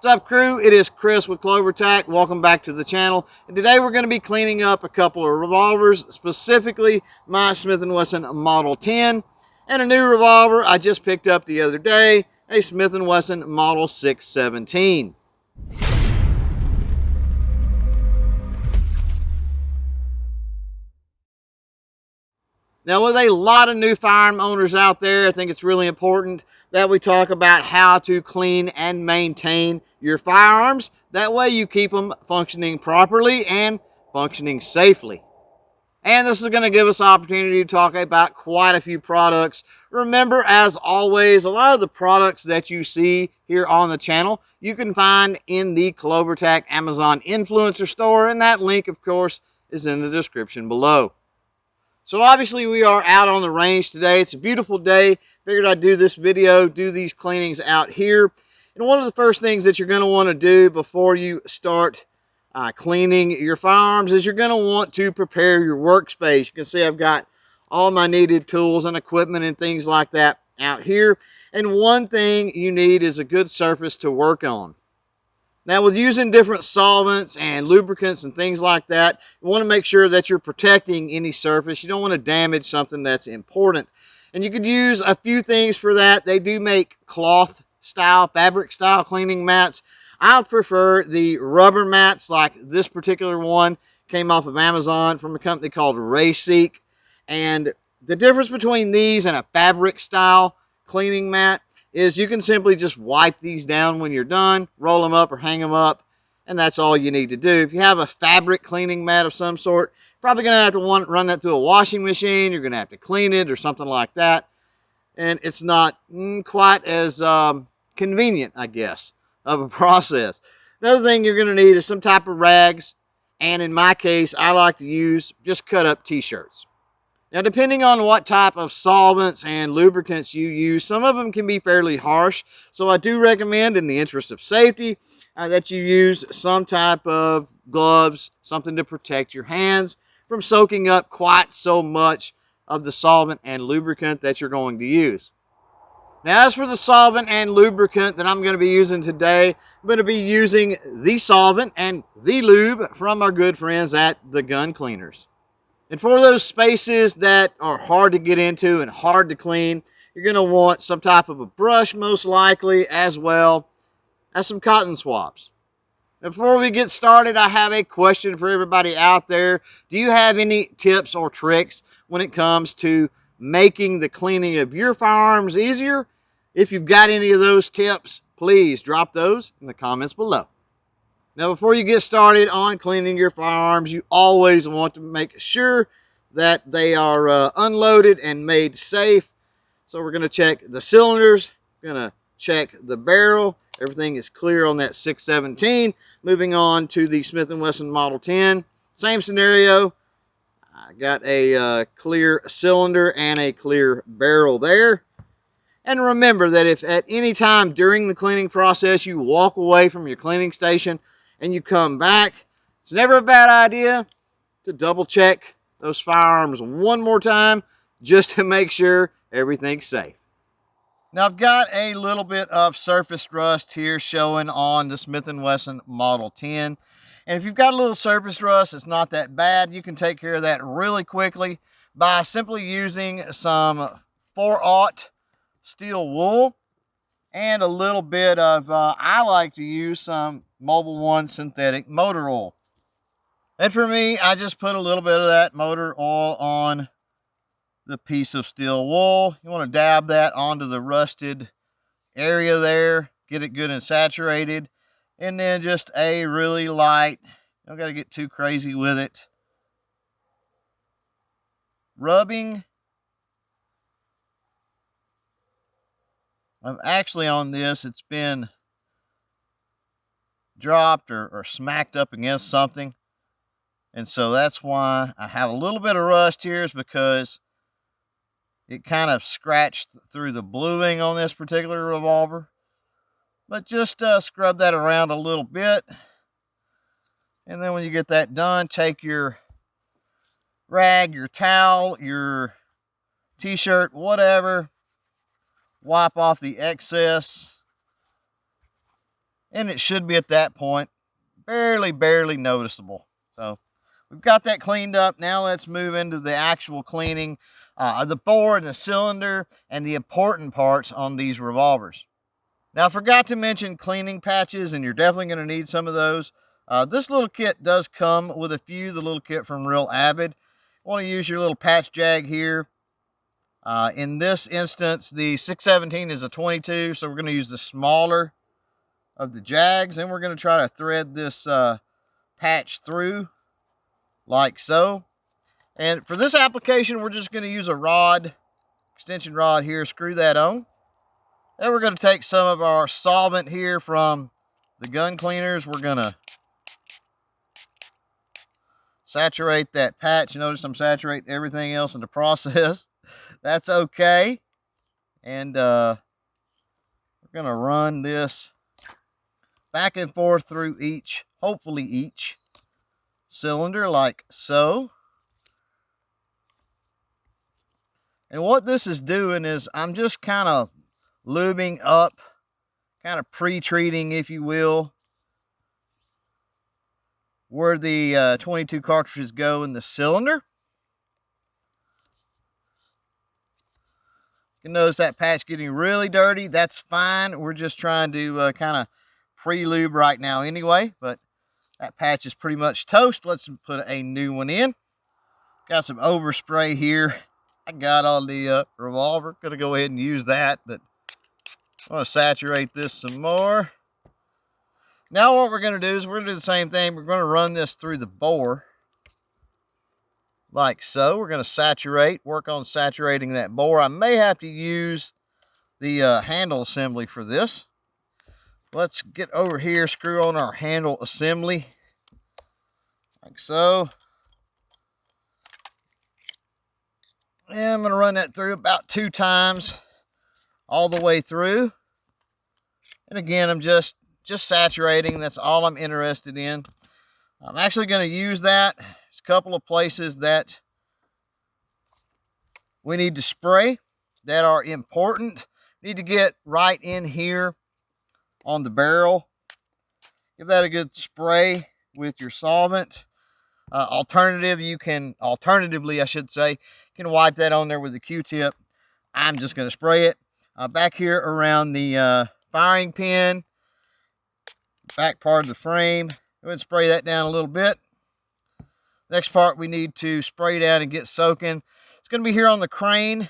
What's up, crew? It is Chris with CloverTac. Welcome back to the channel. And today we're going to be cleaning up a couple of revolvers, specifically my Smith & Wesson Model 10 and a new revolver I just picked up the other day, a Smith & Wesson Model 617. Now, with a lot of new firearm owners out there, I think it's really important that we talk about how to clean and maintain your firearms. That way you keep them functioning properly and functioning safely. And this is going to give us an opportunity to talk about quite a few products. Remember, as always, a lot of the products that you see here on the channel, you can find in the CloverTac Amazon Influencer Store, and that link, of course, is in the description below. So obviously we are out on the range today. It's a beautiful day. Figured I'd do this video, do these cleanings out here. And one of the first things that you're going to want to do before you start cleaning your firearms is you're going to want to prepare your workspace. You can see I've got all my needed tools and equipment and things like that out here. And one thing you need is a good surface to work on. Now, with using different solvents and lubricants and things like that, you want to make sure that you're protecting any surface. You don't want to damage something that's important. And you could use a few things for that. They do make cloth style, fabric style cleaning mats. I prefer the rubber mats, like this particular one came off of Amazon from a company called Rayseek. And the difference between these and a fabric style cleaning mat is you can simply just wipe these down when you're done, roll them up or hang them up, and that's all you need to do. If you have a fabric cleaning mat of some sort, you're probably going to have to run that through a washing machine. You're going to have to clean it or something like that, and it's not quite as convenient, I guess, of a process. Another thing you're going to need is some type of rags, and in my case, I like to use just cut up t-shirts. Now, depending on what type of solvents and lubricants you use, some of them can be fairly harsh. So I do recommend, in the interest of safety, that you use some type of gloves, something to protect your hands from soaking up quite so much of the solvent and lubricant that you're going to use. Now, as for the solvent and lubricant that I'm going to be using today, I'm going to be using the solvent and the lube from our good friends at the Gun Cleaners. And for those spaces that are hard to get into and hard to clean, you're going to want some type of a brush, most likely, as well as some cotton swabs. And before we get started, I have a question for everybody out there. Do you have any tips or tricks when it comes to making the cleaning of your firearms easier? If you've got any of those tips, please drop those in the comments below. Now, before you get started on cleaning your firearms, you always want to make sure that they are unloaded and made safe. So we're going to check the cylinders, going to check the barrel. Everything is clear on that 617. Moving on to the Smith & Wesson Model 10. Same scenario. I got a clear cylinder and a clear barrel there. And remember that if at any time during the cleaning process you walk away from your cleaning station and you come back, it's never a bad idea to double check those firearms one more time just to make sure everything's safe. Now, I've got a little bit of surface rust here showing on the Smith & Wesson Model 10. And if you've got a little surface rust, it's not that bad. You can take care of that really quickly by simply using some 4/0 steel wool and a little bit of, I like to use some Mobil 1 synthetic motor oil. And for me, I just put a little bit of that motor oil on the piece of steel wool. You want to dab that onto the rusted area there, get it good and saturated, and then just a really light, you don't got to get too crazy with it, rubbing. Actually, on this, it's been dropped or smacked up against something, and so that's why I have a little bit of rust here, is because it kind of scratched through the bluing on this particular revolver. But just scrub that around a little bit, and then when you get that done, take your rag, your towel, your t-shirt, whatever, wipe off the excess. and it should be at that point barely noticeable. So we've got that cleaned up. Now let's move into the actual cleaning of the bore and the cylinder and the important parts on these revolvers. Now I forgot to mention cleaning patches, and you're definitely going to need some of those. This little kit does come with a few, the little kit from Real Avid. You want to use your little patch jag here. In this instance, the 617 is a 22, so we're going to use the smaller of the jags, and we're going to try to thread this patch through like so. And for this application, we're just going to use a rod, extension rod here, screw that on. Then we're going to take some of our solvent here from the gun cleaners. We're going to saturate that patch. Notice I'm saturating everything else in the process. That's okay. And we're going to run this back and forth through hopefully each cylinder like so. And what this is doing is I'm just kind of lubing up, kind of pre-treating, if you will, where the 22 cartridges go in the cylinder. You can notice that patch getting really dirty. That's fine. We're just trying to kind of pre-lube right now anyway, but that patch is pretty much toast. Let's put a new one in. Got some overspray here I got on the revolver. Gonna go ahead and use that, but I want to saturate this some more. Now what we're going to do is we're going to do the same thing. We're going to run this through the bore like so. We're going to work on saturating that bore. I may have to use the handle assembly for this. Let's get over here, screw on our handle assembly like so. And I'm going to run that through about 2 times all the way through. And again, I'm just saturating. That's all I'm interested in. I'm actually going to use that. There's a couple of places that we need to spray that are important. Need to get right in here on the barrel. Give that a good spray with your solvent. Alternatively, I should say, you can wipe that on there with a Q-tip. I'm just going to spray it back here around the firing pin, back part of the frame. Go ahead and spray that down a little bit. Next part we need to spray down and get soaking. It's going to be here on the crane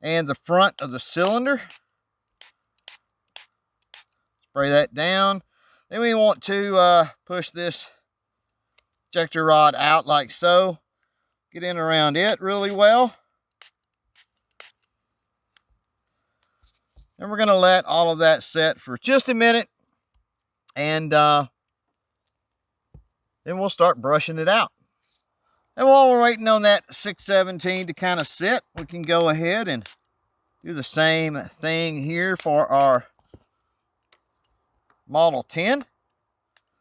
and the front of the cylinder. Spray that down. Then we want to push this ejector rod out like so. Get in around it really well. And we're going to let all of that set for just a minute. And then we'll start brushing it out. And while we're waiting on that 617 to kind of sit, we can go ahead and do the same thing here for our Model 10.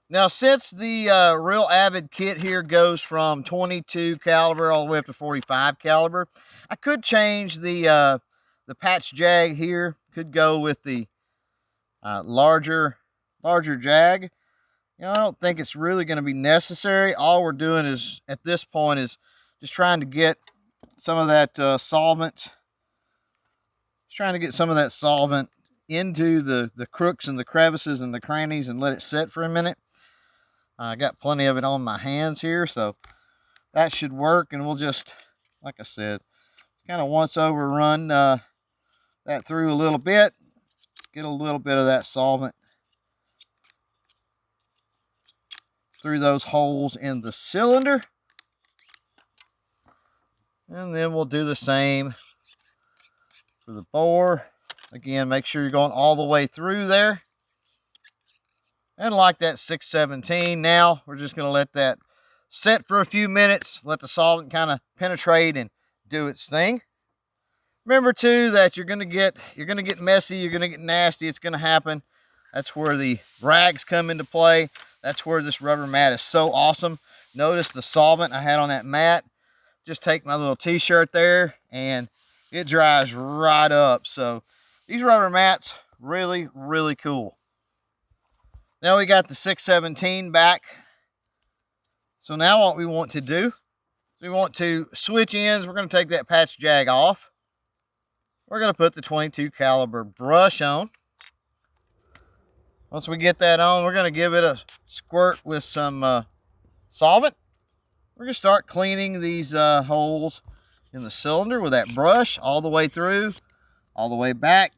Now, since the Real Avid kit here goes from 22 caliber all the way up to 45 caliber, I could change the patch jag here. Could go with the larger jag. You know, I don't think it's really going to be necessary. All we're doing is, at this point, is just trying to get some of that solvent. Just trying to get some of that solvent into the crooks and the crevices and the crannies and let it set for a minute. I got plenty of it on my hands here, so that should work. And we'll just, like I said, kind of once over run that through a little bit. Get a little bit of that solvent through those holes in the cylinder. And then we'll do the same for the bore. Again, make sure you're going all the way through there. And like that 617, now we're just going to let that set for a few minutes. Let the solvent kind of penetrate and do its thing. Remember too that you're going to get messy, you're going to get nasty. It's going to happen. That's where the rags come into play. That's where this rubber mat is so awesome. Notice the solvent I had on that mat. Just take my little t-shirt there and it dries right up. So these rubber mats, really, really cool. Now we got the 617 back. So now what we want to do is we want to switch ends. We're going to take that patch jag off. We're going to put the 22 caliber brush on. Once we get that on, we're going to give it a squirt with some solvent. We're going to start cleaning these holes in the cylinder with that brush all the way through, all the way back.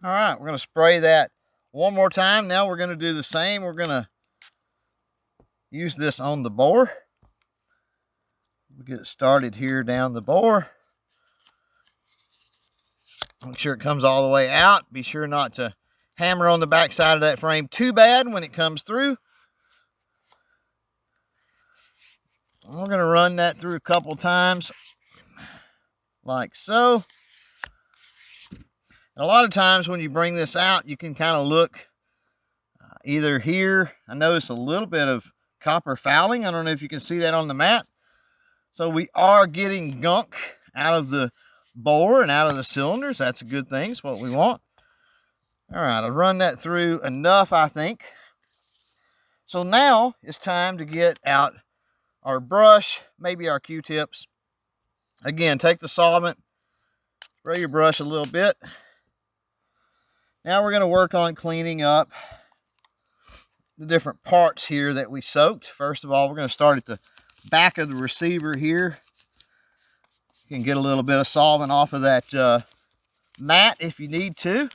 All right, we're going to spray that one more time. Now we're going to do the same. We're going to use this on the bore. We'll get it started here down the bore. Make sure it comes all the way out. Be sure not to hammer on the back side of that frame too bad when it comes through. We're going to run that through a couple times like so. And a lot of times when you bring this out, you can kind of look either here. I notice a little bit of copper fouling. I don't know if you can see that on the mat. So we are getting gunk out of the bore and out of the cylinders. That's a good thing. It's what we want. All right, I'll run that through enough, I think. So now it's time to get out our brush, maybe our Q-tips. Again, take the solvent, spray your brush a little bit. Now we're going to work on cleaning up the different parts here that we soaked. First of all, we're going to start at the back of the receiver here. You can get a little bit of solvent off of that mat if you need to.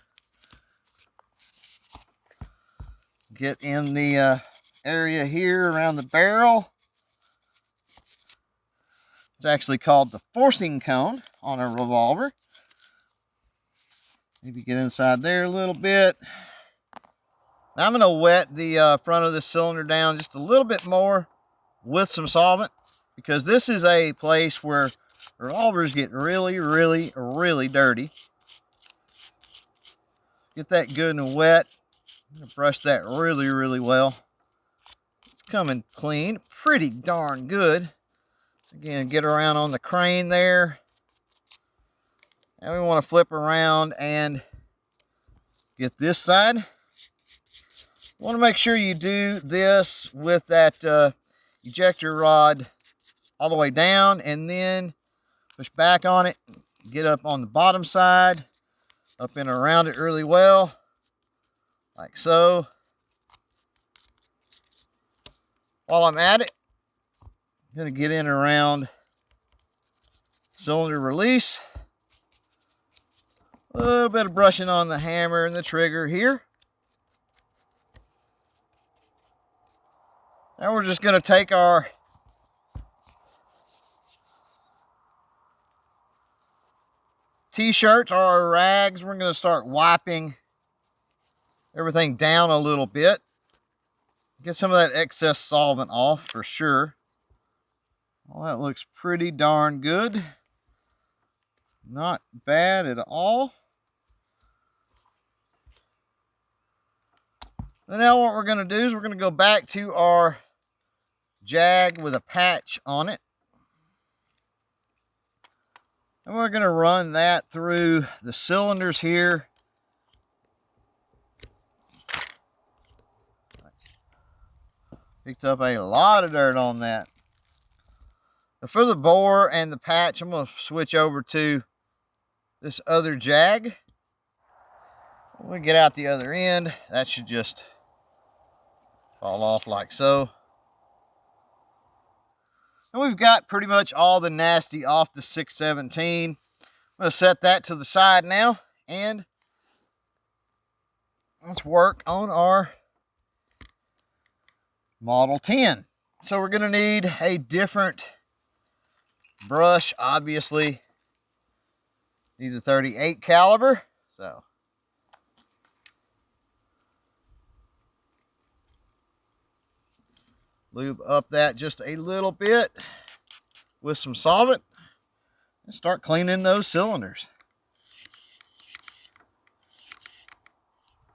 Get in the area here around the barrel. It's actually called the forcing cone on a revolver. Maybe get inside there a little bit. Now I'm going to wet the front of the cylinder down just a little bit more with some solvent, because this is a place where revolvers get really, really, really dirty. Get that good and wet. I'm going to brush that really, really well. It's coming clean, pretty darn good. Again, get around on the crane there. Now we want to flip around and get this side. You want to make sure you do this with that ejector rod all the way down, and then push back on it. Get up on the bottom side, up and around it really well, like so. While I'm at it, I'm going to get in around cylinder release. A little bit of brushing on the hammer and the trigger here. Now we're just going to take our t-shirts or our rags. We're going to start wiping everything down a little bit. Get some of that excess solvent off for sure. Well, that looks pretty darn good. Not bad at all. And now what we're going to do is we're going to go back to our jag with a patch on it. And we're going to run that through the cylinders here. Picked up a lot of dirt on that. But for the bore and the patch, I'm going to switch over to this other jag. When we get out the other end, that should just fall off like so. And we've got pretty much all the nasty off the 617. I'm going to set that to the side now, and let's work on our Model 10. So we're going to need a different brush, obviously. Need the 38 caliber. So lube up that just a little bit with some solvent and start cleaning those cylinders.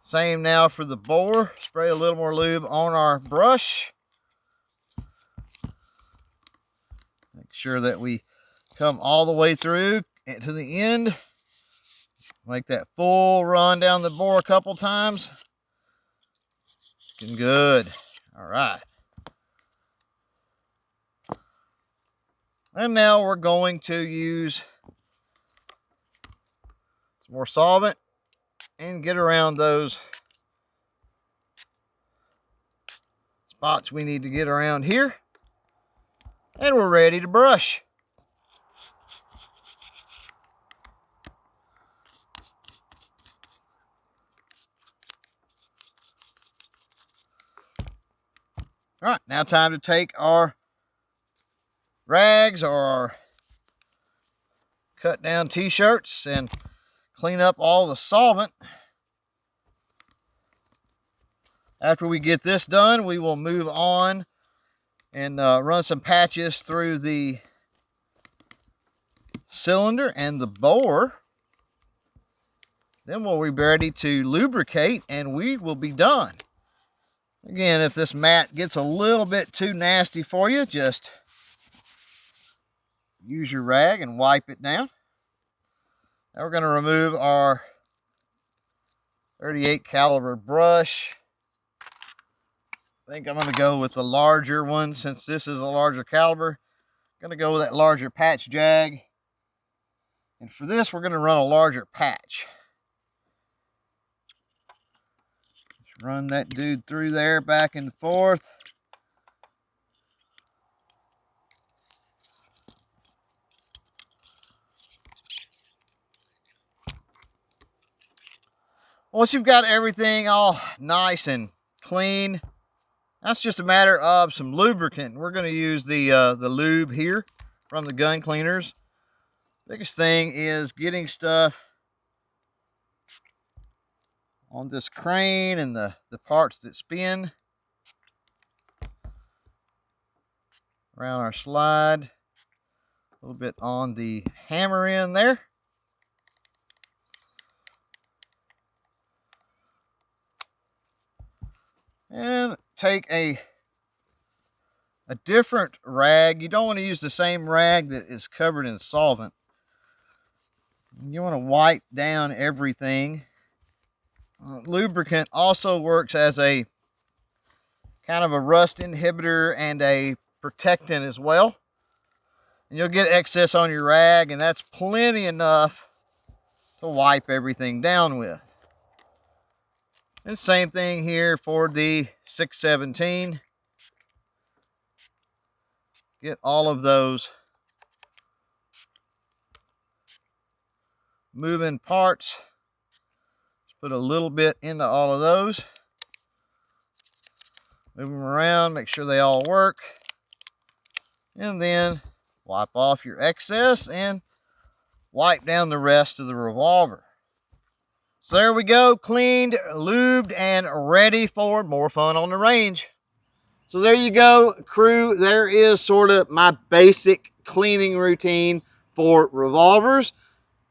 Same now for the bore. Spray a little more lube on our brush. sure that we come all the way through to the end. Make that full run down the bore a couple times. Looking good. All right. And now we're going to use some more solvent and get around those spots we need to get around here. And we're ready to brush. All right, now time to take our rags or our cut down t-shirts and clean up all the solvent. After we get this done, we will move on and run some patches through the cylinder and the bore. Then we'll be ready to lubricate and we will be done. Again, if this mat gets a little bit too nasty for you, just use your rag and wipe it down. Now we're going to remove our 38 caliber brush. I think I'm going to go with the larger one since this is a larger caliber. I'm going to go with that larger patch jag. And for this, we're going to run a larger patch. Just run that dude through there, back and forth. Once you've got everything all nice and clean, that's just a matter of some lubricant. We're going to use the lube here from the Gun Cleaners. Biggest thing is getting stuff on this crane and the parts that spin around our slide. A little bit on the hammer end there. And take a different rag. You don't want to use the same rag that is covered in solvent. You want to wipe down everything. Lubricant also works as a kind of a rust inhibitor and a protectant as well. And you'll get excess on your rag, and that's plenty enough to wipe everything down with. And same thing here for the 617. Get all of those moving parts. Just put a little bit into all of those. Move them around, make sure they all work. And then wipe off your excess and wipe down the rest of the Revolver. So there we go, cleaned, lubed, and ready for more fun on the range. So there you go, crew. There is sort of my basic cleaning routine for revolvers.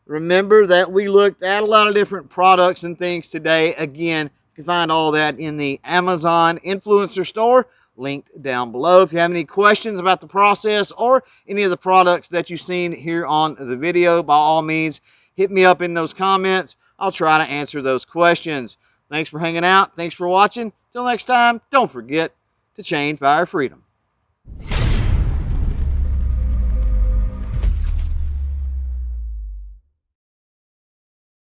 Remember that we looked at a lot of different products and things today. Again, you can find all that in the Amazon influencer store, linked down below. If you have any questions about the process or any of the products that you've seen here on the video, by all means, hit me up in those comments. I'll try to answer those questions. Thanks for hanging out. Thanks for watching. Till next time, don't forget to chain fire freedom.